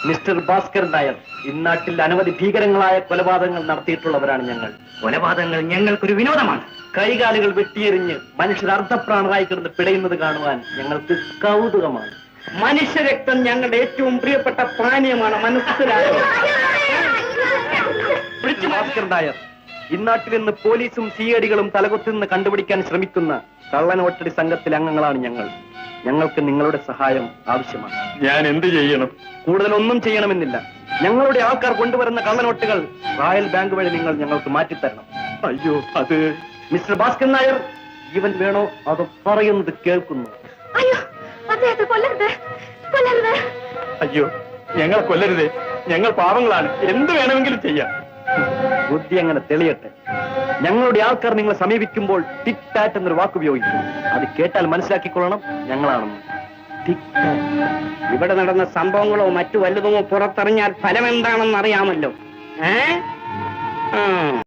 Mister Bhaskar Nair, ഇന്നാട്ടിൽ അനവധി ഭീകരങ്ങളായ കൊലപാതകങ്ങൾ നടത്തിയിട്ടുള്ളവരാണ് ഞങ്ങൾ. കൊലപാതകങ്ങൾ ഞങ്ങൾക്കൊരു വിനോദമാണ്. കൈകാലുകൾ വെട്ടിയെറിഞ്ഞ് മനുഷ്യർ അർദ്ധപ്രാണരായി കിടന്ന് പിടയുന്നത് കാണുവാൻ ഞങ്ങൾക്ക് കൗതുകമാണ്. മനുഷ്യരക്തം ഞങ്ങളുടെ ഏറ്റവും പ്രിയപ്പെട്ട പാനീയമാണ്, മനസ്സിലായോ? ഭാസ്കർ നായർ, ഇന്നാട്ടിൽ നിന്ന് പോലീസും സിഐഡികളും തലകുത്തിന്ന് കണ്ടുപിടിക്കാൻ ശ്രമിക്കുന്ന കള്ളനോട്ടടി സംഘത്തിലെ അംഗങ്ങളാണ് ഞങ്ങൾ. ഞങ്ങൾക്ക് നിങ്ങളുടെ സഹായം ആവശ്യമാണ്. ഞാൻ എന്ത് ചെയ്യണം? കൂടുതലൊന്നും ചെയ്യണമെന്നില്ല. ഞങ്ങളുടെ ആൾക്കാർ കൊണ്ടുവരുന്ന കള്ളനോട്ടുകൾ റോയൽ ബാങ്ക് വഴി നിങ്ങൾ ഞങ്ങൾക്ക് മാറ്റിത്തരണം. അയ്യോ, അത് മിസ്റ്റർ ഭാസ്കർ നായർ, ജീവൻ വേണോ അതോ പറയുന്നത് കേൾക്കുന്നു? അയ്യോ, അദ്ദേഹത്തെ കൊല്ലരുത്, കൊല്ലരുത്. അയ്യോ, ഞങ്ങളെ കൊല്ലരുതേ. ഞങ്ങൾ പാവങ്ങളാണ്, എന്ത് വേണമെങ്കിലും ചെയ്യാം. ബുദ്ധി അങ്ങനെ തെളിയട്ടെ. ഞങ്ങളുടെ ആൾക്കാർ നിങ്ങളെ സമീപിക്കുമ്പോൾ ടിക് ടാറ്റ് എന്നൊരു വാക്ക് ഉപയോഗിക്കും. അത് കേട്ടാൽ മനസ്സിലാക്കിക്കൊള്ളണം ഞങ്ങളാണെന്ന്. ടിക് ടാറ്റ്. ഇവിടെ നടന്ന സംഭവങ്ങളോ മറ്റു വല്ലതുമോ പുറത്തറിഞ്ഞാൽ ഫലം എന്താണെന്ന് അറിയാമല്ലോ.